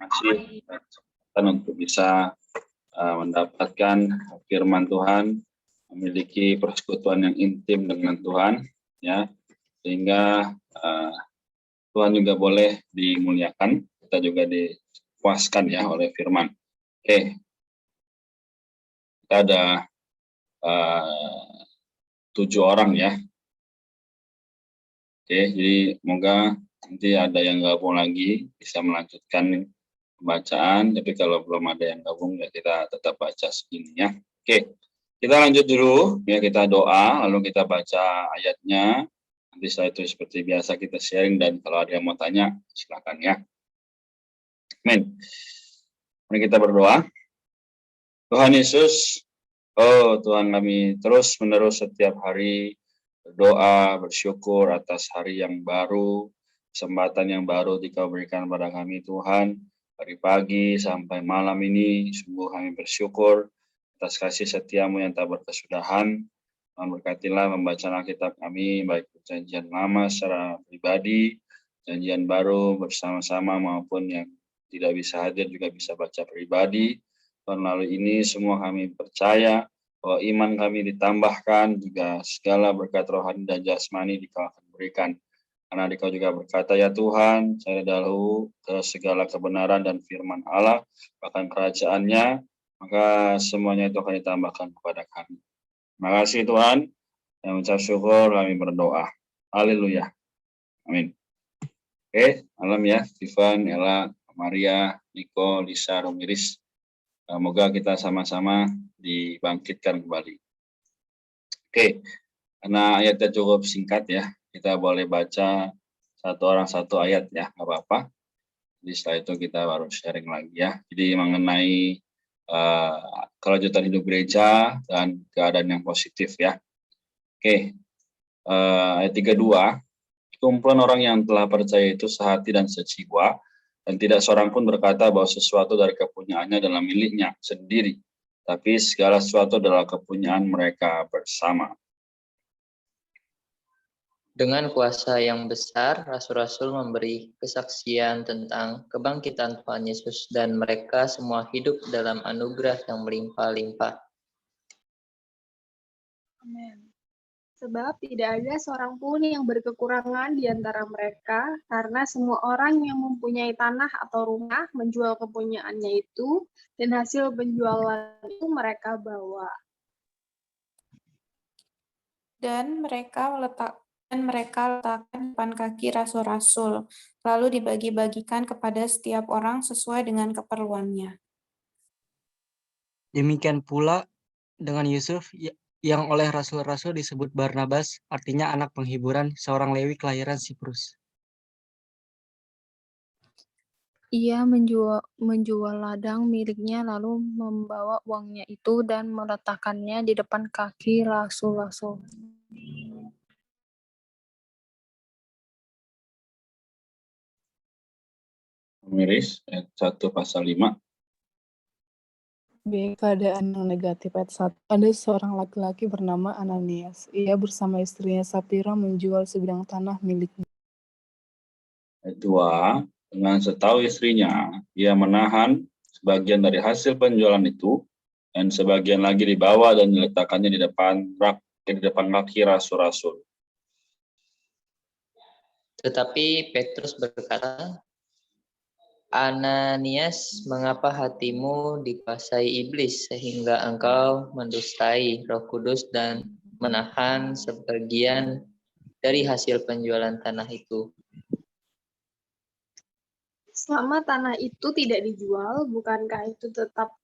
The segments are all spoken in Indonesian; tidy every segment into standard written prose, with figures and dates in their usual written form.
masih kesempatan untuk bisa mendapatkan firman Tuhan, memiliki persekutuan yang intim dengan Tuhan, ya, sehingga Tuhan juga boleh dimuliakan, kita juga dipuaskan ya oleh firman. Oke, kita ada 7 orang ya. Oke, jadi semoga nanti ada yang gabung lagi bisa melanjutkan pembacaan, tapi kalau belum ada yang gabung ya kita tetap baca segini ya. Oke, kita lanjut dulu ya, kita doa lalu kita baca ayatnya. Nanti setelah itu seperti biasa kita sharing dan kalau ada yang mau tanya silakan ya. Amin. Mari kita berdoa. Tuhan Yesus, oh Tuhan kami terus menerus setiap hari berdoa, bersyukur atas hari yang baru, kesempatan yang baru Dikau berikan pada kami Tuhan. Dari pagi sampai malam ini, sungguh kami bersyukur atas kasih setiamu yang tak berkesudahan. Tuhan berkatilah pembacaan Alkitab kami, baik perjanjian lama secara pribadi, perjanjian baru bersama-sama maupun yang tidak bisa hadir juga bisa baca pribadi. Tuhan lalu ini semua kami percaya bahwa iman kami ditambahkan, juga segala berkat rohani dan jasmani Dikau akan berikan. Karena Dikau juga berkata, ya Tuhan, cari dahulu ke segala kebenaran dan firman Allah, bahkan kerajaannya, maka semuanya itu akan ditambahkan kepada kami. Terima kasih Tuhan, yang mengucap syukur kami berdoa. Haleluya. Amin. Oke, malam ya, Stephen, Ella, Maria, Niko, Lisa, Romiris. Semoga kita sama-sama dibangkitkan kembali. Oke, karena ayatnya cukup singkat ya, kita boleh baca satu orang satu ayat ya, nggak apa-apa. Jadi setelah itu kita baru sharing lagi ya. Jadi mengenai kelanjutan hidup gereja dan keadaan yang positif ya. Oke, ayat 32, kumpulan orang yang telah percaya itu sehati dan sejiwa, dan tidak seorang pun berkata bahwa sesuatu dari kepunyaannya adalah miliknya sendiri, tapi segala sesuatu adalah kepunyaan mereka bersama. Dengan kuasa yang besar, rasul-rasul memberi kesaksian tentang kebangkitan Tuhan Yesus dan mereka semua hidup dalam anugerah yang melimpah-limpah. Amin. Sebab tidak ada seorang pun yang berkekurangan di antara mereka, karena semua orang yang mempunyai tanah atau rumah menjual kepunyaannya itu, dan hasil penjualan itu mereka bawa. Dan mereka letakkan depan kaki rasul-rasul, lalu dibagi-bagikan kepada setiap orang sesuai dengan keperluannya. Demikian pula dengan Yusuf yang oleh rasul-rasul disebut Barnabas, artinya anak penghiburan, seorang Lewi kelahiran Siprus. Ia menjual ladang miliknya lalu membawa uangnya itu dan meletakkannya di depan kaki rasul-rasul. Miris, ayat 1 pasal 5. B. Keadaan yang negatif ayat 1. Ada seorang laki-laki bernama Ananias. Ia bersama istrinya Sapira menjual sebidang tanah miliknya. Ayat 2, dengan setahu istrinya, ia menahan sebagian dari hasil penjualan itu, dan sebagian lagi dibawa dan diletakkannya di depan kaki rasul-rasul. Tetapi Petrus berkata, Ananias, mengapa hatimu dikuasai iblis sehingga engkau mendustai Roh Kudus dan menahan sebagian dari hasil penjualan tanah itu? Selama tanah itu tidak dijual, bukankah itu tetap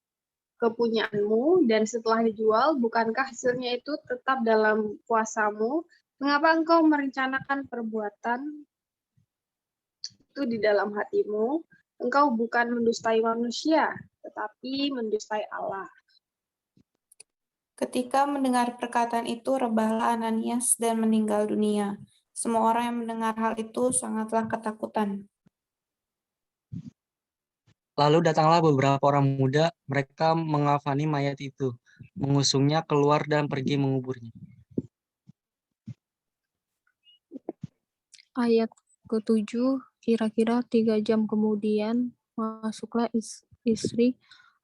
kepunyaanmu? Dan setelah dijual, bukankah hasilnya itu tetap dalam kuasamu? Mengapa engkau merencanakan perbuatan itu di dalam hatimu? Engkau bukan mendustai manusia, tetapi mendustai Allah. Ketika mendengar perkataan itu, rebahlah Ananias dan meninggal dunia. Semua orang yang mendengar hal itu sangatlah ketakutan. Lalu datanglah beberapa orang muda, mereka mengafani mayat itu, mengusungnya keluar dan pergi menguburnya. Ayat ke-7, kira-kira 3 jam kemudian, masuklah istri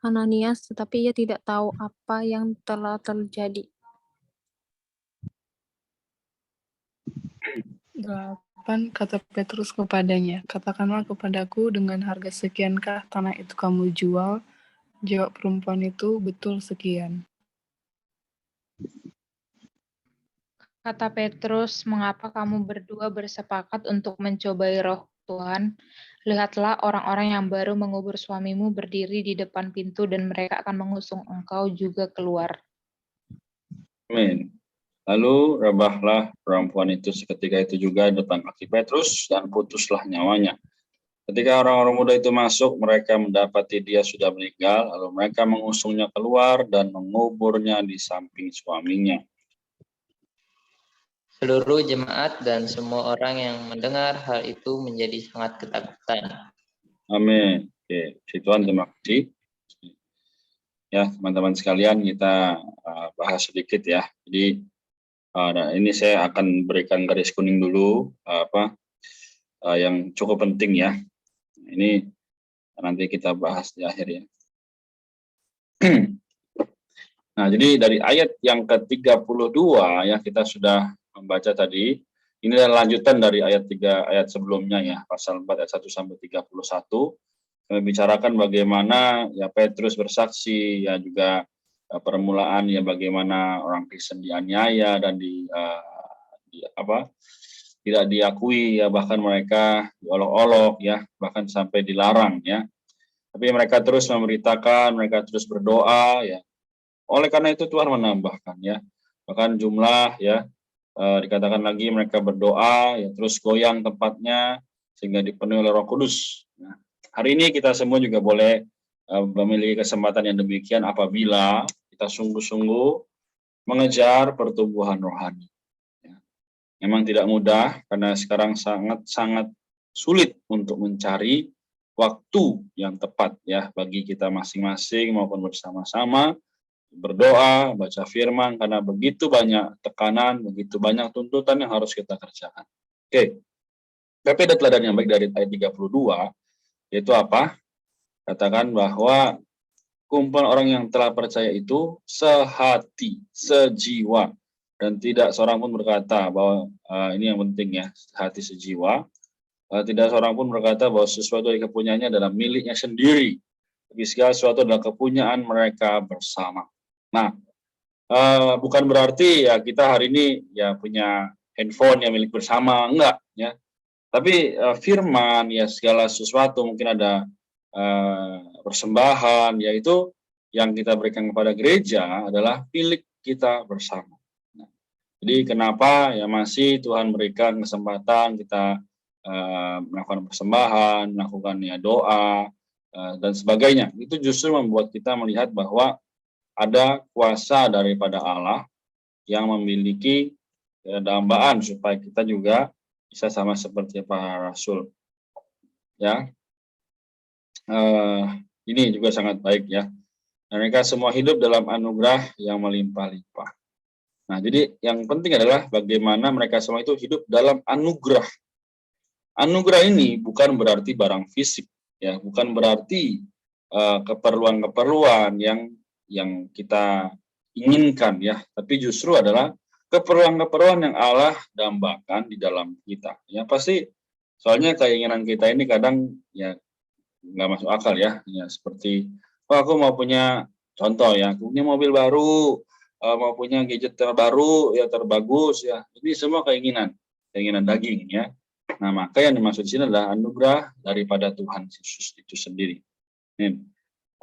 Ananias, tetapi ia tidak tahu apa yang telah terjadi. 8. Kata Petrus kepadanya, katakanlah kepadaku, dengan harga sekiankah tanah itu kamu jual? Jawab perempuan itu, betul sekian. Kata Petrus, mengapa kamu berdua bersepakat untuk mencobai roh Tuhan? Lihatlah, orang-orang yang baru mengubur suamimu berdiri di depan pintu dan mereka akan mengusung engkau juga keluar. Amin. Lalu rebahlah perempuan itu seketika itu juga di depan kaki Petrus dan putuslah nyawanya. Ketika orang-orang muda itu masuk, mereka mendapati dia sudah meninggal, lalu mereka mengusungnya keluar dan menguburnya di samping suaminya. Seluruh jemaat dan semua orang yang mendengar hal itu menjadi sangat ketakutan. Amin. Oke, Tuhan terima kasih. Ya, teman-teman sekalian, kita bahas sedikit ya. Jadi ini saya akan berikan garis kuning dulu yang cukup penting ya. Ini nanti kita bahas di akhir ya. Nah, jadi dari ayat yang ke-32 ya kita sudah membaca tadi. Ini adalah lanjutan dari ayat 3 ayat sebelumnya ya, pasal 4 ayat 1 sampai 31. Kami bicarakan bagaimana ya Petrus bersaksi, ya juga permulaan ya bagaimana orang Kristen dianiaya dan tidak diakui ya, bahkan mereka diolok-olok ya, bahkan sampai dilarang ya. Tapi mereka terus memberitakan, mereka terus berdoa ya. Oleh karena itu Tuhan menambahkan ya, bahkan jumlah ya dikatakan lagi mereka berdoa ya, terus goyang tempatnya sehingga dipenuhi oleh Roh Kudus. Nah, hari ini kita semua juga boleh memiliki kesempatan yang demikian apabila kita sungguh-sungguh mengejar pertumbuhan rohani. Ya. Memang tidak mudah karena sekarang sangat sulit untuk mencari waktu yang tepat ya bagi kita masing-masing maupun bersama-sama berdoa, baca firman, karena begitu banyak tekanan, begitu banyak tuntutan yang harus kita kerjakan. Oke, tapi ada teladan yang baik dari ayat 32, yaitu apa? Katakan bahwa kumpulan orang yang telah percaya itu sehati, sejiwa, dan tidak seorang pun berkata bahwa ini yang penting ya, hati sejiwa, tidak seorang pun berkata bahwa sesuatu yang kepunyaannya adalah miliknya sendiri, tapi segala sesuatu adalah kepunyaan mereka bersama. Nah, bukan berarti ya kita hari ini ya punya handphone yang milik bersama, enggak ya. Tapi firman ya segala sesuatu mungkin ada persembahan, yaitu yang kita berikan kepada gereja adalah milik kita bersama. Nah, jadi kenapa ya masih Tuhan berikan kesempatan kita melakukan persembahan, melakukan ya doa dan sebagainya. Itu justru membuat kita melihat bahwa ada kuasa daripada Allah yang memiliki dambaan supaya kita juga bisa sama seperti para rasul. Ya, ini juga sangat baik ya. Dan mereka semua hidup dalam anugerah yang melimpah-limpah. Nah, jadi yang penting adalah bagaimana mereka semua itu hidup dalam anugerah. Anugerah ini bukan berarti barang fisik, ya, bukan berarti keperluan-keperluan yang kita inginkan ya, tapi justru adalah keperluan-keperluan yang Allah dambakan di dalam kita. Ya pasti, soalnya keinginan kita ini kadang ya nggak masuk akal ya. Ya seperti, oh aku mau punya, contoh ya, aku punya mobil baru, mau punya gadget terbaru ya terbagus ya. Ini semua keinginan daging ya. Nah maka yang dimaksud di sini adalah anugerah daripada Tuhan Yesus itu sendiri.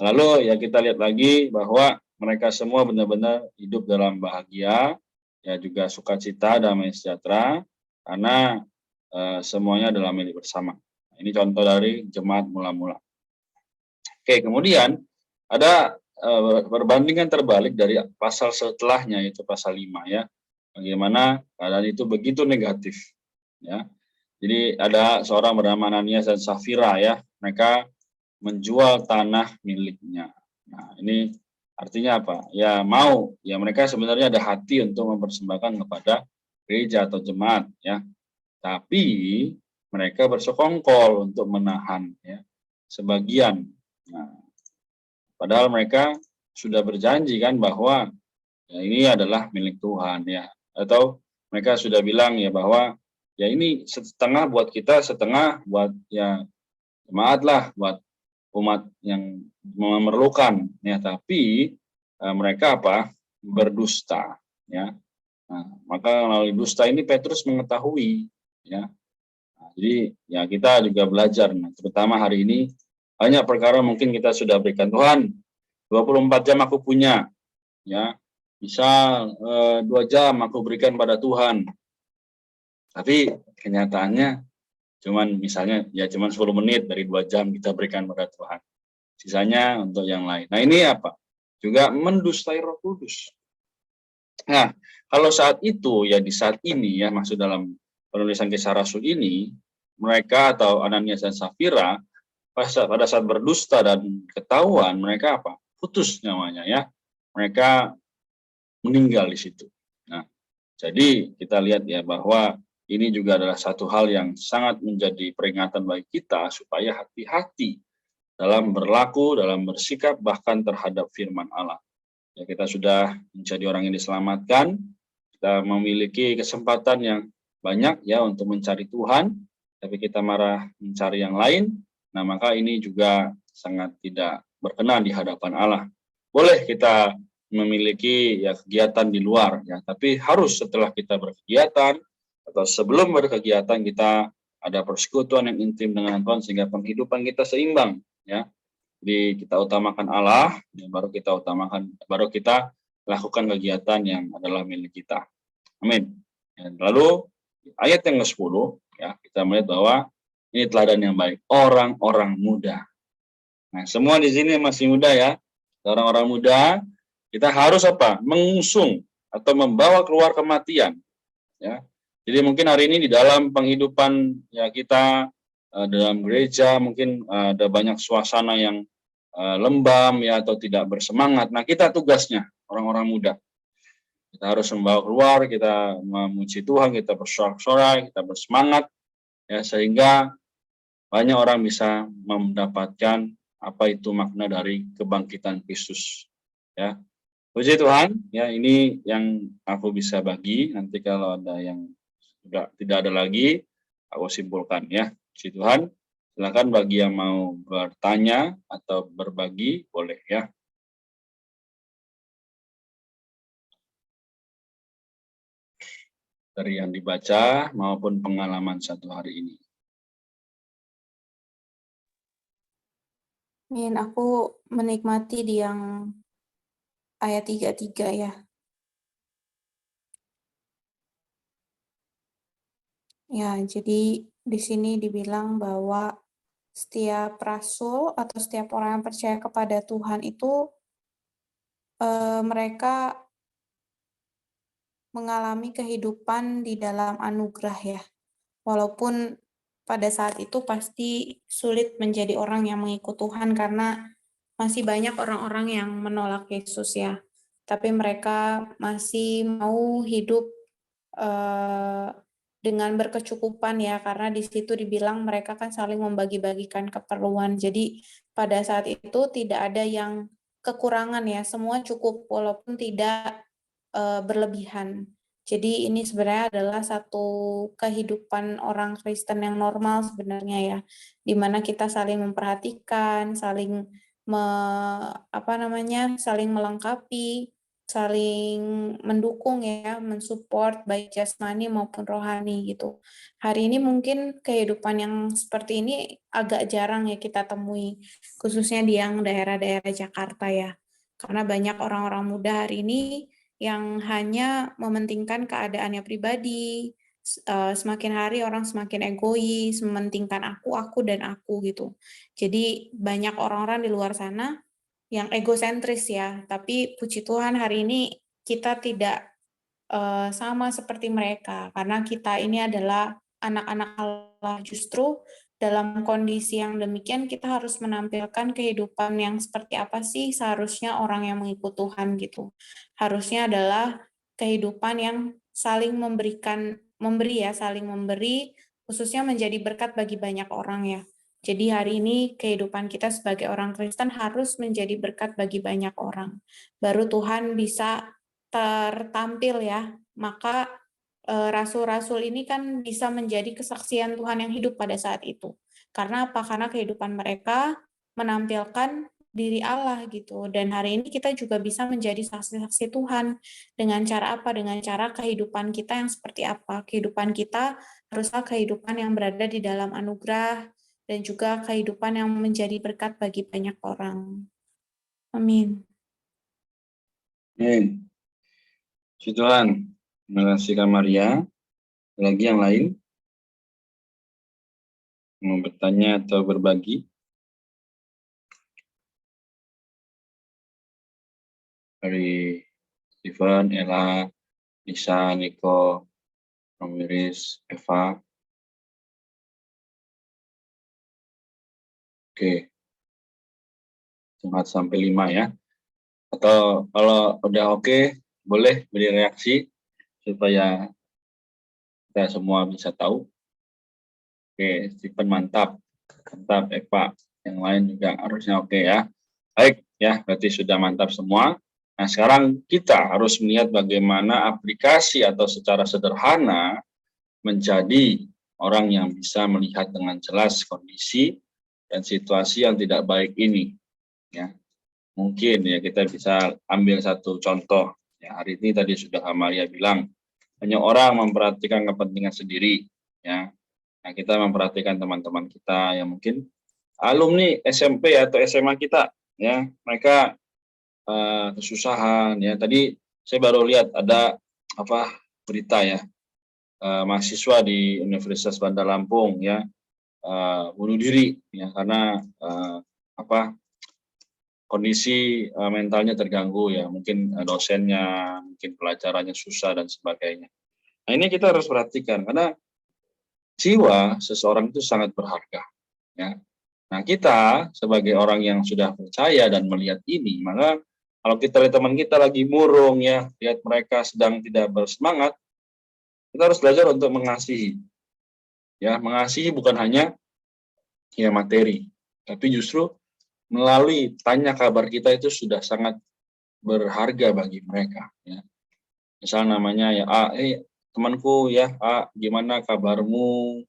Lalu ya kita lihat lagi bahwa mereka semua benar-benar hidup dalam bahagia, ya juga sukacita, damai sejahtera, karena semuanya adalah milik bersama. Ini contoh dari jemaat mula-mula. Oke, kemudian ada perbandingan terbalik dari pasal setelahnya, yaitu pasal 5 ya. Bagaimana keadaan itu begitu negatif. Ya. Jadi ada seorang bernama Ananias dan Safira ya, mereka menjual tanah miliknya. Nah, ini artinya apa? Ya mau, ya mereka sebenarnya ada hati untuk mempersembahkan kepada gereja atau jemaat ya. Tapi mereka bersekongkol untuk menahan ya. sebagian. Nah, padahal mereka sudah berjanji kan bahwa ya ini adalah milik Tuhan ya. Atau mereka sudah bilang ya bahwa ya ini setengah buat kita, setengah buat ya jemaat lah, buat umat yang memerlukan ya. Tapi mereka apa? Berdusta ya. Nah, maka melalui dusta ini Petrus mengetahui ya. Nah, jadi ya kita juga belajar, nah, terutama hari ini banyak perkara mungkin kita sudah berikan Tuhan 24 jam aku punya ya, misal 2 jam aku berikan pada Tuhan, tapi kenyataannya cuman misalnya ya cuman 10 menit dari 2 jam kita berikan pada Tuhan, sisanya untuk yang lain. Nah ini apa? Juga mendustai Roh Kudus. Nah kalau saat itu ya di saat ini ya masuk dalam penulisan Kisah Rasul ini, mereka atau Ananias dan Safira pada saat berdusta dan ketahuan, mereka apa? Putus nyawanya ya. Mereka meninggal di situ. Nah, jadi kita lihat ya bahwa ini juga adalah satu hal yang sangat menjadi peringatan bagi kita supaya hati-hati dalam berlaku, dalam bersikap bahkan terhadap firman Allah. Ya, kita sudah menjadi orang yang diselamatkan, kita memiliki kesempatan yang banyak ya untuk mencari Tuhan, tapi kita marah mencari yang lain. Nah, maka ini juga sangat tidak berkenan di hadapan Allah. Boleh kita memiliki ya kegiatan di luar ya, tapi harus setelah kita berkegiatan atau sebelum berkegiatan kita ada persekutuan yang intim dengan Tuhan sehingga penghidupan kita seimbang ya. Jadi kita utamakan Allah, ya, baru kita lakukan kegiatan yang adalah milik kita. Amin. Dan lalu ayat yang ke-10 ya, kita melihat bahwa ini teladan yang baik, orang-orang muda. Nah, semua di sini masih muda ya. Orang-orang muda, kita harus apa? Mengusung atau membawa keluar kematian. Ya. Jadi mungkin hari ini di dalam penghidupan ya kita dalam gereja mungkin ada banyak suasana yang lembam ya atau tidak bersemangat. Nah, kita tugasnya orang-orang muda. Kita harus membawa keluar, kita memuji Tuhan, kita bersorak-sorai, kita bersemangat ya sehingga banyak orang bisa mendapatkan apa itu makna dari kebangkitan Kristus. Ya, puji Tuhan. Ya, ini yang aku bisa bagi. Nanti kalau ada yang sudah tidak ada lagi, aku simpulkan ya. Puji Tuhan. Silakan bagi yang mau bertanya atau berbagi, boleh ya. Dari yang dibaca maupun pengalaman satu hari ini. Min, aku menikmati di yang ayat 33 ya. Ya, jadi di sini dibilang bahwa setiap rasul atau setiap orang yang percaya kepada Tuhan itu mereka mengalami kehidupan di dalam anugerah ya. Walaupun pada saat itu pasti sulit menjadi orang yang mengikut Tuhan karena masih banyak orang-orang yang menolak Yesus ya. Tapi mereka masih mau hidup dengan berkecukupan ya, karena di situ dibilang mereka kan saling membagi-bagikan keperluan. Jadi pada saat itu tidak ada yang kekurangan ya, semua cukup walaupun tidak berlebihan. Jadi ini sebenarnya adalah satu kehidupan orang Kristen yang normal sebenarnya ya, di mana kita saling memperhatikan, saling saling melengkapi, saling mendukung ya, mensupport baik jasmani maupun rohani gitu. Hari ini mungkin kehidupan yang seperti ini agak jarang ya kita temui, khususnya di yang daerah-daerah Jakarta ya. Karena banyak orang-orang muda hari ini yang hanya mementingkan keadaannya pribadi, semakin hari orang semakin egois, mementingkan aku, dan aku gitu. Jadi banyak orang-orang di luar sana yang egosentris ya, tapi puji Tuhan hari ini kita tidak sama seperti mereka, karena kita ini adalah anak-anak Allah. Justru dalam kondisi yang demikian kita harus menampilkan kehidupan yang seperti apa sih seharusnya orang yang mengikut Tuhan gitu. Harusnya adalah kehidupan yang saling memberi, khususnya menjadi berkat bagi banyak orang ya. Jadi hari ini kehidupan kita sebagai orang Kristen harus menjadi berkat bagi banyak orang. Baru Tuhan bisa tertampil ya. Maka rasul-rasul ini kan bisa menjadi kesaksian Tuhan yang hidup pada saat itu. Karena apa? Karena kehidupan mereka menampilkan diri Allah gitu. Dan hari ini kita juga bisa menjadi saksi-saksi Tuhan. Dengan cara apa? Dengan cara kehidupan kita yang seperti apa? Kehidupan kita haruslah kehidupan yang berada di dalam anugerah, dan juga kehidupan yang menjadi berkat bagi banyak orang. Amin. Amin. Puji Tuhan. Terima kasih Kak Maria. Lagi yang lain? Mau bertanya atau berbagi? Dari Steven, Ella, Lisa, Niko, Romiris, Eva. Oke. 4 sampai 5 ya. Atau kalau udah oke, boleh beri reaksi supaya kita semua bisa tahu. Oke, Steven mantap. Mantap, Eva. Yang lain juga harusnya oke ya. Baik, ya, berarti sudah mantap semua. Nah, sekarang kita harus melihat bagaimana aplikasi atau secara sederhana menjadi orang yang bisa melihat dengan jelas kondisi dan situasi yang tidak baik ini. Ya, mungkin ya kita bisa ambil satu contoh. Ya, hari ini tadi sudah Amalia bilang, banyak orang memperhatikan kepentingan sendiri. Ya, nah kita memperhatikan teman-teman kita yang mungkin alumni SMP atau SMA kita. Ya, mereka kesusahan ya. Tadi saya baru lihat ada berita ya, mahasiswa di Universitas Bandar Lampung ya bunuh diri ya karena kondisi mentalnya terganggu ya, mungkin dosennya, mungkin pelajarannya susah dan sebagainya. Nah, ini kita harus perhatikan karena jiwa seseorang itu sangat berharga ya. Nah, kita sebagai orang yang sudah percaya dan melihat ini, maka kalau kita lihat teman kita lagi murung ya, lihat mereka sedang tidak bersemangat, kita harus belajar untuk mengasihi. Ya, mengasihi bukan hanya ya materi, tapi justru melalui tanya kabar kita itu sudah sangat berharga bagi mereka. Ya. Misal namanya ya, temanku ya, gimana kabarmu?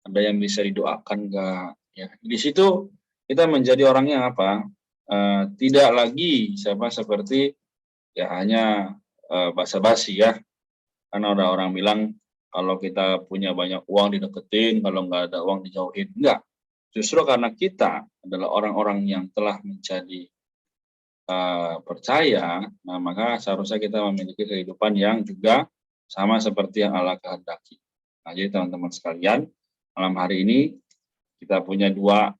Ada yang bisa didoakan nggak? Ya, di situ kita menjadi orang yang tidak lagi seperti ya hanya basa-basi ya. Karena ada orang bilang kalau kita punya banyak uang dideketin, kalau nggak ada uang dijauhin. Enggak. Justru karena kita adalah orang-orang yang telah menjadi percaya, nah maka seharusnya kita memiliki kehidupan yang juga sama seperti yang Allah kehendaki. Nah, jadi teman-teman sekalian, malam hari ini kita punya dua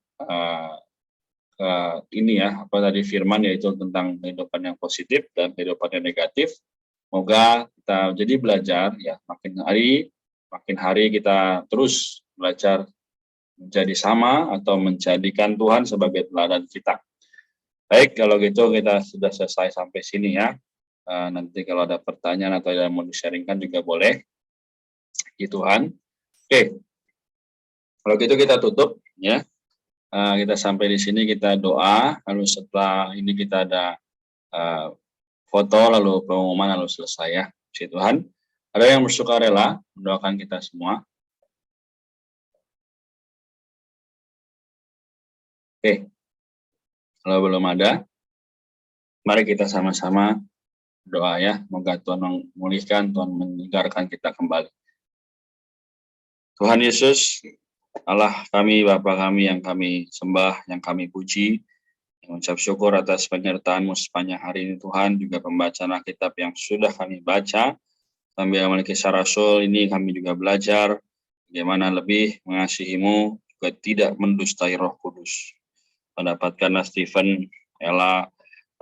firman, yaitu tentang kehidupan yang positif dan kehidupan yang negatif. Semoga kita jadi belajar ya, makin hari kita terus belajar menjadi sama atau menjadikan Tuhan sebagai teladan kita. Baik, kalau gitu kita sudah selesai sampai sini ya. Nanti kalau ada pertanyaan atau yang mau di-sharingkan juga boleh. Puji Tuhan. Oke. Kalau gitu kita tutup ya. Kita sampai di sini, kita doa, lalu setelah ini kita ada foto, lalu pengumuman, lalu selesai ya. Puji Tuhan. Ada yang bersukarela mendoakan kita semua? Oke. Kalau belum ada, mari kita sama-sama doa ya. Semoga Tuhan memulihkan, Tuhan menyegarkan kita kembali. Tuhan Yesus, Allah kami, Bapa kami yang kami sembah, yang kami puji, yang mengucap syukur atas penyertaan-Mu sepanjang hari ini Tuhan, juga pembacaan Alkitab yang sudah kami baca. Sambil memiliki Rasul ini kami juga belajar bagaimana lebih mengasihi-Mu, juga tidak mendustai Roh Kudus. Mendapatkanlah Steven, Ella,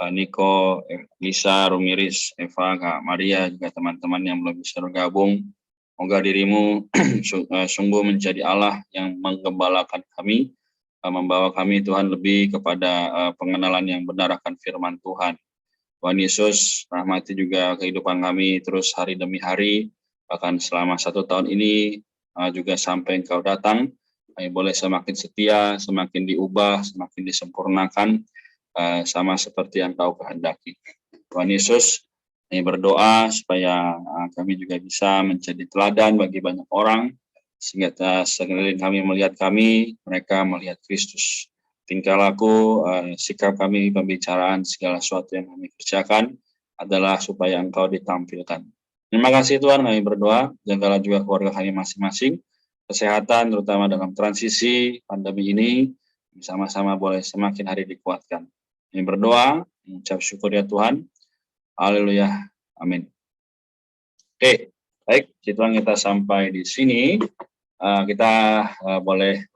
Niko, Lisa, Rumiris, Eva, Kak Maria, juga teman-teman yang belum bisa bergabung. Semoga diri-Mu sungguh menjadi Allah yang menggembalakan kami, membawa kami Tuhan lebih kepada pengenalan yang benar akan firman Tuhan. Tuhan Yesus, rahmati juga kehidupan kami terus hari demi hari, bahkan selama 1 tahun ini juga sampai Engkau datang. kami boleh semakin setia, semakin diubah, semakin disempurnakan, sama seperti yang Kau kehendaki. Tuhan Yesus, kami berdoa supaya kami juga bisa menjadi teladan bagi banyak orang, sehingga sekeliling kami melihat kami, mereka melihat Kristus. Tingkah laku, sikap kami, pembicaraan, segala sesuatu yang kami kerjakan adalah supaya Engkau ditampilkan. Terima kasih Tuhan, kami berdoa, jagalah juga keluarga kami masing-masing, kesehatan terutama dalam transisi pandemi ini, sama-sama boleh semakin hari dikuatkan. Kami berdoa, mengucap syukur ya Tuhan. Haleluya. Amin. Oke, baik, Tuhan kita sampai di sini. Kita boleh